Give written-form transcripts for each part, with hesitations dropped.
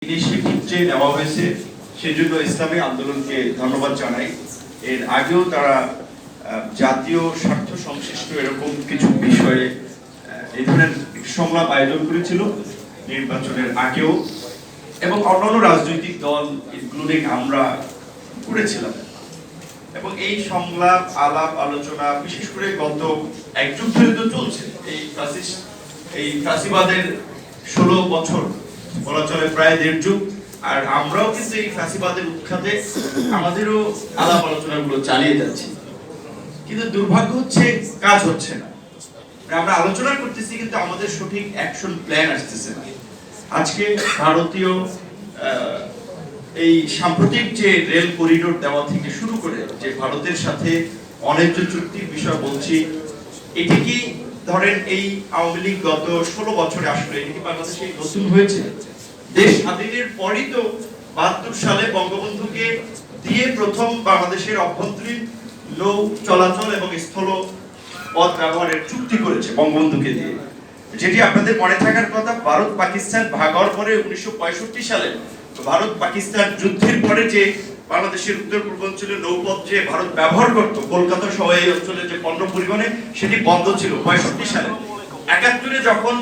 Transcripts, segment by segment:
Initiative যে নেওয়া হয়েছে সেজন্য ইসলামী আন্দোলনকে ধন্যবাদ জানাই। এর আগেও তারা জাতীয় স্বার্থ সংশ্লিষ্ট এরকম কিছু বিষয়ে এই ধরনের সংলাপ আয়োজন করেছিল নির্বাচনের আগেও, এবং অন্যান্য রাজনৈতিক দল ইনক্লুডিং আমরা করেছিলাম। এবং এই সংলাপ আলাপ আলোচনা বিশেষ করে গত এক যুগ ধরে তো চলছে। এই ফ্যাসিবাদের 16 বছর বলা চলে, প্রায় 1.5 যুগ। আর আমরাও কিন্তু এই ফ্যাসিবাদের উৎখাতে আমাদেরও আলাপ আলোচনাগুলো চালিয়ে যাচ্ছি, কিন্তু দুর্ভাগ্য হচ্ছে কাজ হচ্ছে না। আমরা আলোচনা করতেছি কিন্তু আমাদের সঠিক অ্যাকশন প্ল্যান আসতেছে না। আজকে ভারতীয় এই সাম্প্রতিক যে রেল করিডোর দেওয়া থেকে শুরু করে যে ভারতের সাথে অনেক চুক্তির বিষয় বলছি, এটি কি ধরেন এই আওয়ামী লীগ গত 16 বছরে আসলে এটি কি বাংলাদেশে নতুন হয়েছে? দেশ স্বাধীনের পরই তো 72 সালে বঙ্গবন্ধুকে দিয়ে প্রথম বাংলাদেশের অভ্যন্তরীণ নৌ চলাচল এবং স্থল পথ ব্যবহারের চুক্তি করেছে বঙ্গবন্ধুকে দিয়ে, যেটি আপনাদের মনে থাকার কথা। ভারত পাকিস্তান ভাগ হওয়ার পরে 1965 সালে ভারত পাকিস্তান যুদ্ধের পরে যে বাংলাদেশের উত্তর পূর্বাঞ্চলে নৌপথ যে ভারত ব্যবহার করত কলকাতা সহ এই অঞ্চলে যে পণ্য পরিবহনে, সেটি বন্ধ ছিল 65 সালে। 71-এ যখন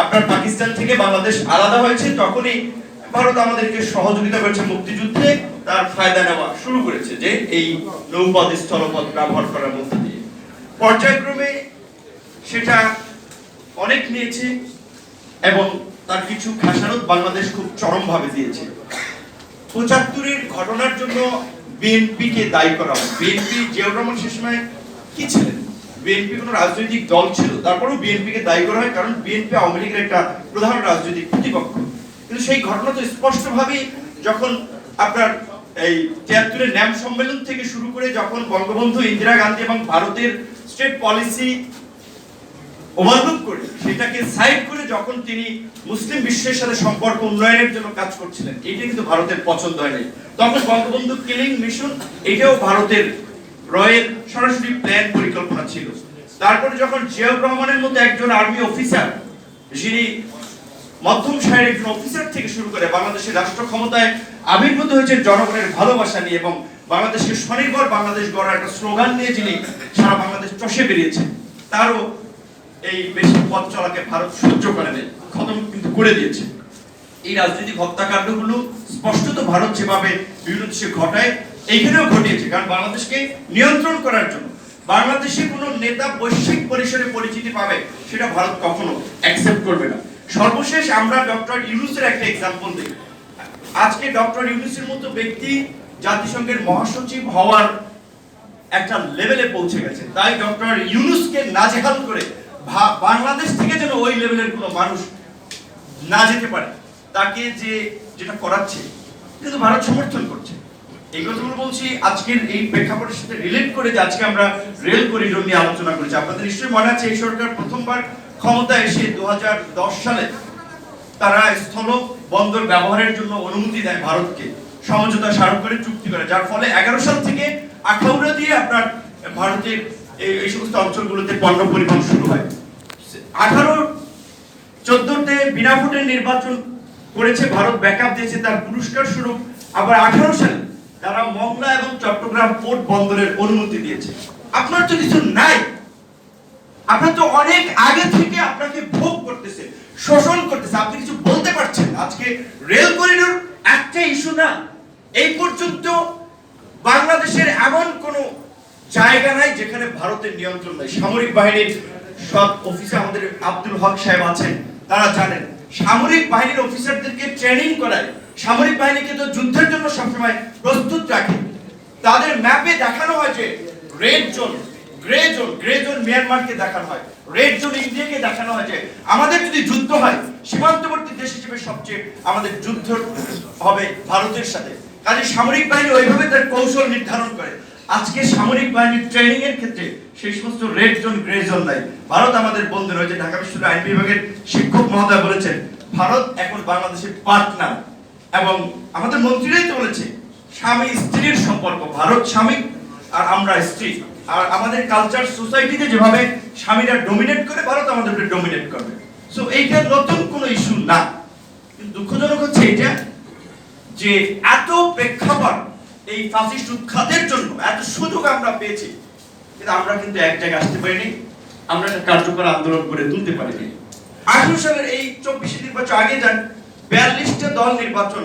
আপনার পাকিস্তান থেকে বাংলাদেশ আলাদা হয়েছে, তখনই ভারত আমাদেরকে সহযোগিতা করেছে মুক্তিযুদ্ধে, তার ফায়দা নেওয়া শুরু করেছে যে এই নৌপথ স্থলপথ ব্যবহার করার মধ্যে দিয়ে। পর্যায়ক্রমে সেটা অনেক নিয়েছে এবং তার কিছু খাসারত বাংলাদেশ খুব চরমভাবে দিয়েছে। 75-এর ঘটনার জন্য বিএনপিকে দায়ী করা হয়। বিএনপি জিয়াউর রহমান সে সময় কি ছিলেন? বিএনপি কোনো রাজনৈতিক দল ছিল, তারপরেও বিএনপিকে দায়ী করা হয় কারণ বিএনপি আওয়ামী লীগের একটা প্রধান রাজনৈতিক প্রতিপক্ষ। কিন্তু সেই ঘটনা তো স্পষ্টভাবেই যখন আপনার এই 73-এর ন্যাম সম্মেলন থেকে শুরু করে যখন বঙ্গবন্ধু ইন্দিরা গান্ধী এবং ভারতের স্টেট পলিসি ওভারলুক করে সেটাকে সাইড করে যখন তিনি মুসলিম বিশ্বের সাথে সম্পর্ক উন্নয়নের জন্য কাজ করছিলেন, এটা কিন্তু ভারতের পছন্দ হয় নাই। তখন বঙ্গবন্ধু কিলিং মিশন, এটাও ভারতের রয়ের সরাসরি প্ল্যান পরিকল্পনা ছিল। তারপরে যখন জিয়াউর রহমানের মতো একজন আর্মি অফিসার, যিনি মধ্যম সারির একজন অফিসার থেকে শুরু করে বাংলাদেশের রাষ্ট্র ক্ষমতায় আবির্ভূত হয়েছে জনগণের ভালোবাসা নিয়ে এবং বাংলাদেশকে স্বনির্ভর বাংলাদেশ গড়ার একটা স্লোগান নিয়ে যিনি সারা বাংলাদেশ চষে বেরিয়েছেন, তারও এই বেশি পথ চলাকে ভারত সহ্য করে নেই, খতম কিন্তু করে দিয়েছে। এই রাজনৈতিক হত্যাকাণ্ডগুলো স্পষ্টত ভারত যেভাবে বিভিন্ন দেশে ঘটায় এইখানেও ঘটিয়েছে, কারণ বাংলাদেশকে নিয়ন্ত্রণ করার জন্য। বাংলাদেশে কোনো নেতা বৈশ্বিক পরিসরে পরিচিতি পাবে সেটা ভারত কখনো অ্যাকসেপ্ট করবে না। সর্বশেষ আমরা ডক্টর ইউনূসের একটা এক্সাম্পল দিই। আজকে ডক্টর ইউনূসের মতো ব্যক্তি জাতিসংঘের মহাসচিব হওয়ার একটা লেভেলে পৌঁছে গেছে, তাই ডক্টর ইউনূসকে নাজেহাল করে বাংলাদেশ থেকে যেন ওই লেভেলের কোনো মানুষ না যেতে পারে, তাকে যেটা করাচ্ছে কিন্তু ভারত সমর্থন করছে। এই কথাগুলো বলছি আজকের এই প্রেক্ষাপটের সাথে রিলেট করে যে আজকে আমরা রেল করিডোর নিয়ে আলোচনা করেছি। আপনাদের নিশ্চয়ই মনে আছে এই সরকার প্রথমবার ক্ষমতায় এসে 2010 সালে তারা স্থল বন্দর ব্যবহারের জন্য অনুমতি দেয় ভারতকে, সমঝোতা স্মারক করে চুক্তি করে, যার ফলে 11 সাল থেকে আখাউড়া দিয়ে আপনার ভারতের এই সমস্ত অঞ্চলগুলোতে পণ্য পরিবহন শুরু হয়। 18-14-তে বিনা ভোটে নির্বাচন করেছে ভারত, ব্যাকআপ দিয়েছে তার পুরস্কার স্বরূপ। আবার 18 সালে তারা মংলা এবং চট্টগ্রাম পোর্ট বন্দরের অনুমতি দিয়েছে। আপনার তো কিছু নাই, আপনার তো অনেক আগে থেকে আপনাকে ভোগ করতেছে, শোষণ করতেছে, আপনি কিছু বলতে পারছেন। আজকে রেল করিডোর একটা ইস্যু না, এই পর্যন্ত বাংলাদেশের এমন কোন জায়গা নাই যেখানে ভারতের নিয়ন্ত্রণ নাই। সামরিক বাহিনীর সব অফিসার, আমাদের আব্দুল হক সাহেব আছেন, তারা জানেন সামরিক বাহিনীর অফিসারদেরকে ট্রেনিং করায়। সামরিক বাহিনীকে তো যুদ্ধের জন্য সবসময় প্রস্তুত রাখে। তাদের ম্যাপে দেখানো হয় যে রেড জোন, গ্রে জোন মিয়ানমারকে দেখানো হয়, রেড জোন ইন্ডিয়াকে দেখানো হয় যে আমাদের যদি যুদ্ধ হয় সীমান্তবর্তী দেশ হিসেবে সবচেয়ে আমাদের যুদ্ধ হবে ভারতের সাথে। কাজে সামরিক বাহিনী ওইভাবে তার কৌশল নির্ধারণ করে। আজকে সামরিক বাহিনীর ট্রেনিং এর ক্ষেত্রে সেই সমস্ত রেড জোন গ্রে জোন নাই। ভারত আমাদের বন্ধু রয়েছে। ঢাকা বিশ্ববিদ্যালয়ের আইন বিভাগের শিক্ষক মহোদয় বলেছেন ভারত এখন বাংলাদেশের পার্টনার, এবং আমাদের মন্ত্রীরাই তো বলেছে স্বামী স্ত্রীর সম্পর্ক, ভারত স্বামী আর আমরা স্ত্রী। আর আমাদের কালচার সোসাইটিতে যেভাবে স্বামীরা ডমিনেট করে, ভারত আমাদেরকে ডমিনেট করবে। সো এইটা নতুন কোনো ইস্যু না, কিন্তু দুঃখজনক হচ্ছে এটা যে এত প্রেক্ষাপট এই ফ্যাসিস্ট উৎখাতের জন্য এত সুযোগ আমরা পেয়েছি, কিন্তু আমরা কিন্তু এক জায়গায় আসতে পারিনি, আমরা একটা কার্যকর আন্দোলন করে তুলতে পারিনি। 18 সালের এই 24 নির্বাচন আগে যান, 42টা দল নির্বাচন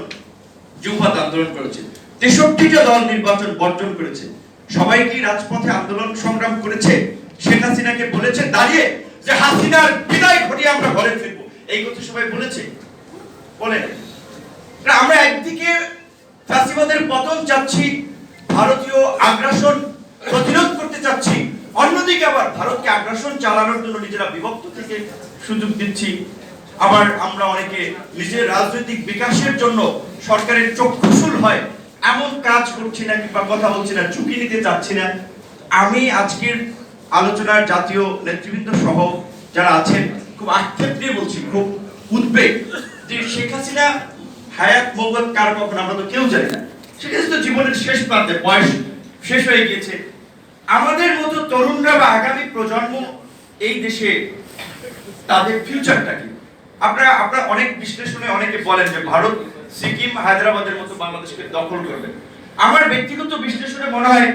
যুবত আন্দোলন করেছে, 63টা দল নির্বাচন বর্জন করেছে। সবাই কি রাজপথে আন্দোলন সংগ্রাম করেছে? শেখ হাসিনাকে বলেছে দাঁড়িয়ে যে হাসিনার বিদায় ঘটিয়ে আমরা ঘরে ফিরবো, এই কথা সবাই বলেছে? বলেন। আমরা একদিকে ফ্যাসিবাদের পতন চাচ্ছি, ভারতীয় আগ্রাসন প্রতিরোধ করতে চাচ্ছি, অন্যদিকে আবার ভারতকে আগ্রাসন চালানোর জন্য নিজেরা বিভক্ত থেকে সুযোগ দিচ্ছি। আবার আমরা অনেকে নিজের রাজনৈতিক বিকাশের জন্য সরকারের চক্ষুশূল হয় এমন কাজ করছি না কিংবা কথা বলছি না, ঝুঁকি নিতে চাচ্ছি না। আমি আজকের আলোচনার জাতীয় নেতৃবৃন্দ সহ যারা আছেন খুব আক্ষেপ নিয়ে বলছি, খুব উদ্বেগ যে শেখ হাসিনা হায়াত মৌবত কার কখন আমরা তো কেউ জানি না। শেখ হাসিনা তো জীবনের শেষ প্রান্তে, বয়স শেষ হয়ে গিয়েছে। আমাদের মতো তরুণরা বা আগামী প্রজন্ম এই দেশে তাদের ফিউচারটা কি? আপনারা অনেক বিশ্লেষণে অনেকে বলেন যে ভারত সিকিম হায়দ্রাবাদের মতো বাংলাদেশকে দখল করবে। আমার ব্যক্তিগত বিশ্লেষণে মনে হয়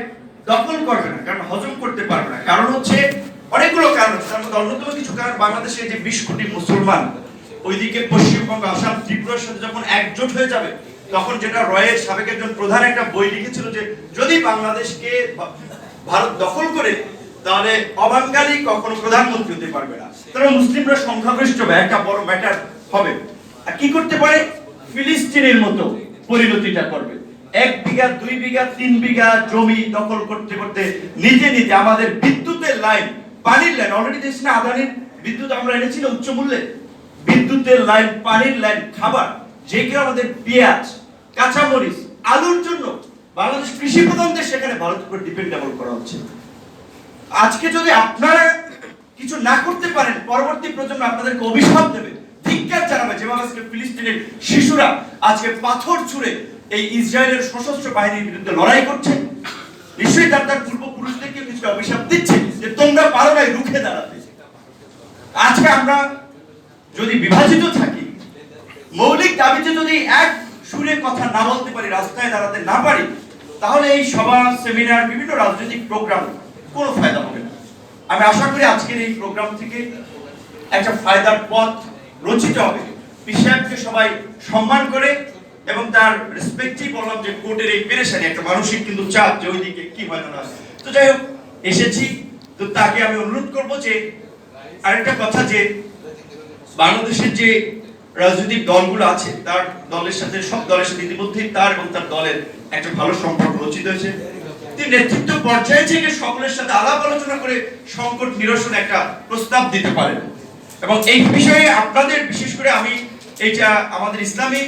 দখল করবে না, কারণ হজম করতে পারবে না। কারণ হচ্ছে অনেকগুলো কারণ, তার মধ্যে অন্যতম কিছু কারণ বাংলাদেশে যে 20 কোটি মুসলমান, ওইদিকে পশ্চিমবঙ্গ আসাম ত্রিপুরার সাথে যখন একজোট হয়ে যাবে, তখন যেটা রয়ের সাবেক একজন প্রধান একটা বই লিখেছিল যে যদি বাংলাদেশকে ভারত দখল করে তাহলে অবাঙালি কখনো প্রধানমন্ত্রী হতে পারবে না, তাহলে মুসলিমরা সংখ্যাগরিষ্ঠ হবে, একটা বড় ম্যাটার হবে। আর কি করতে পারে? ফিলিস্তিনের মতো পরিণতিটা করবে। 1 বিঘা 2 বিঘা 3 বিঘা জমি দখল করতে করতে নিতে নিতে আমাদের বিদ্যুতের লাইন, পানির লাইন, অলরেডি দেশে না আদানির বিদ্যুৎ আমরা এনেছি না উচ্চ মূল্যে, বিদ্যুতের লাইন, পানির লাইন, খাবার, যে কেউ আমাদের পেঁয়াজ, কাঁচামরিচ, আলুর জন্য বাংলাদেশ কৃষি প্রধান দেশ, সেখানে ভারতের উপর ডিপেন্ডেবল করা হচ্ছে। আজকে যদি আপনারা কিছু না করতে পারেন, পরবর্তী প্রজন্ম আপনাদেরকে অভিশাপ দেবে, ধিক্কার জানাবে। যেভাবে আজকে ফিলিস্তিনের শিশুরা আজকে পাথর ছুঁড়ে এই ইসরায়েলের সশস্ত্র বাহিনীর বিরুদ্ধে লড়াই করছে, নিশ্চয়ই তার পূর্বপুরুষদেরকে কিছু অভিশাপ দিচ্ছে যে তোমরা পারো না রুখে দাঁড়াতে। আজকে আমরা যদি বিভাজিত থাকি, মৌলিক দাবিতে যদি এক সুরে কথা না বলতে পারি, রাস্তায় দাঁড়াতে না পারি, তাহলে এই সভা, সেমিনার, বিভিন্ন রাজনৈতিক প্রোগ্রাম কোনো ফায়দা হবে না। আমি আশা করি আজকের এই প্রোগ্রাম থেকে একটা ফায়দার পথ রচিত হবে। পিসাবকে সবাই সম্মান করে এবং তার রেসপেক্টই বললাম যে কোর্টের এই পেরেশানি একটা মানসিক কিন্তু চাপ যে ওইদিকে কি হয় না। তো যাই হোক, এসেছি তো তাকে আমি অনুরোধ করব যে আরেকটা কথা, যে বাংলাদেশের যে রাজনৈতিক দলগুলো আছে তার দলের সাথে, সব দলের সাথে ইতিমধ্যেই তার এবং তার দলের একটা ভালো সম্পর্ক রচিত হয়েছে। তিনি নেতৃত্ব পর্যায়ে থেকে সকলের সাথে আলাপ আলোচনা করে সংকট নিরসনে একটা প্রস্তাব দিতে পারেন। এবং এই বিষয়ে আপনাদের বিশেষ করে আমি এইটা আমাদের ইসলামী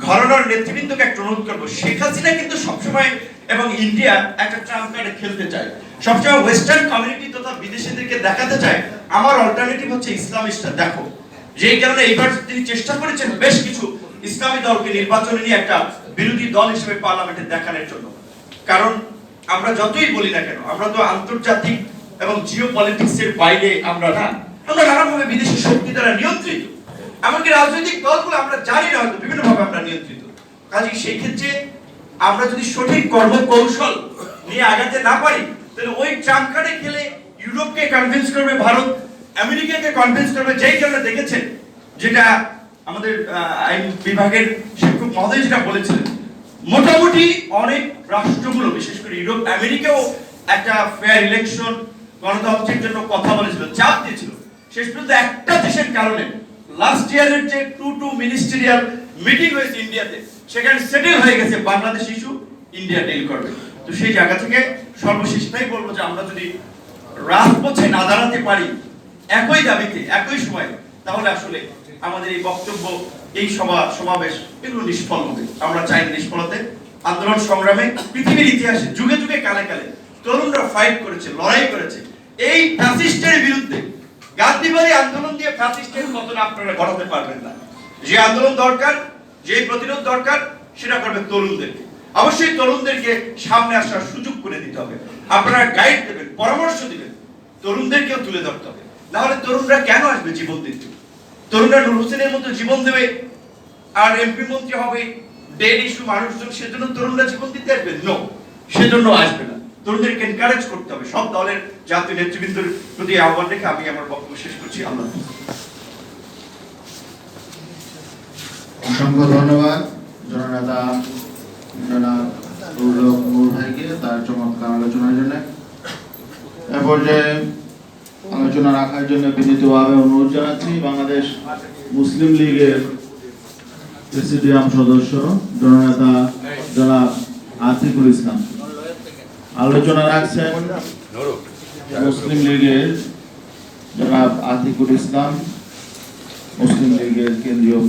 ঘরানার নেতৃবৃন্দকে একটা অনুরোধ করবো, শেখ হাসিনা কিন্তু সবসময় এবং ইন্ডিয়া একটা ট্রাম্প কার্ডে খেলতে চায়, সবসময় ওয়েস্টার্ন কমিউনিটি তথা বিদেশিদেরকে দেখাতে চায় আমার অল্টারনেটিভ হচ্ছে ইসলামিস্টরা দেখো। যেই কারণে এইবার তিনি চেষ্টা করেছেন বেশ কিছু ইসলামী দলকে নির্বাচনে নিয়ে একটা বিরোধী দল হিসেবে পার্লামেন্টে দেখানোর জন্য। কারণ আমরা যতই বলি না কেন, আমরা তো আন্তর্জাতিক এবং জিও পলিটিক্সের বাইরে আমরা না, আমরা নানাভাবে বিদেশি শক্তি দ্বারা নিয়ন্ত্রিত। এমনকি রাজনৈতিক দলগুলো আমরা জানি না হয়তো বিভিন্নভাবে আমরা নিয়ন্ত্রিত। কাজেই সেই ক্ষেত্রে আমরা যদি সঠিক কর্মকৌশল নিয়ে আগাতে না পারি, তাহলে ওই ট্রাম্প কার্ডে খেলে ইউরোপকে কনভিন্স করবে ভারত, আমেরিকাকে কনভিন্স করবে। যেই কারণে দেখেছেন যেটা আমাদের আইন বিভাগের শিক্ষক মহোদয় যেটা বলেছিলেন, মোটামুটি অনেক রাষ্ট্রগুলো বিশেষ করে ইউরোপ, আমেরিকাও একটা ফেয়ার ইলেকশন, গণতন্ত্রের জন্য কথা বলেছিল, চাপ দিয়েছিল। শেষ পর্যন্ত একটা দেশের কারণে লাস্ট ইয়ারের যে 2 মিনিস্টেরিয়াল মিটিং হয়েছে ইন্ডিয়াতে, সেখানে সেটেল হয়ে গেছে বাংলাদেশ ইস্যু ইন্ডিয়া ডিল করবে। তো সেই জায়গা থেকে সর্বশেষটাই বলবো যে আমরা যদি রাজপথে না দাঁড়াতে পারি একই দাবিতে একই সময়, তাহলে আসলে আমাদের এই বক্তব্য, এই সমাবেশ এগুলো নিষ্ফল হবে। আমরা চাই নিষ্ফলতে। আন্দোলন সংগ্রামে পৃথিবীর ইতিহাসে যুগে যুগে কালে কালে তরুণরা ফাইট করেছে, লড়াই করেছে এই ফ্যাসিস্টের বিরুদ্ধে। গান্ধীবাদী আন্দোলন দিয়ে ফ্যাসিস্টের পতন আপনারা ঘটাতে পারবেন না। যে আন্দোলন দরকার, যে প্রতিরোধ দরকার, সেটা করবে তরুণদেরকে। অবশ্যই তরুণদেরকে সামনে আসার সুযোগ করে দিতে হবে। আপনারা গাইড দেবেন, পরামর্শ দিবেন, তরুণদেরকেও তুলে ধরতে হবে। না হলে তরুণরা কেন আসবে জীবন দিতে? তরুণরা নূর হোসেনের মতো জীবন দেবে আর এমপি মন্ত্রী হবে, ডেড ইস্যু মানুষজন সেজন্য তরুণরা জীবন দিতে আসবে? নো, সেজন্য আসবে না। তরুণদেরকে এনকারেজ করতে হবে। সব দলের জাতীয় নেতৃবৃন্দের প্রতি আহ্বান রেখে আমি আমার বক্তব্য শেষ করছি। আল্লাহ হাফেজ। অসংখ্য ধন্যবাদ জননেতা জনাব নূর ভাইকে তার চমৎকার আলোচনার জন্য। এ পর্যায়ে আলোচনা রাখার জন্য বিনীতভাবে অনুরোধ জানাচ্ছি বাংলাদেশ মুসলিম লীগের প্রেসিডিয়াম সদস্য জননেতা জনাব আতিকুল ইসলাম। আলোচনা রাখছেন মুসলিম লীগের জনাব আতিকুল ইসলাম, মুসলিম লীগের কেন্দ্রীয়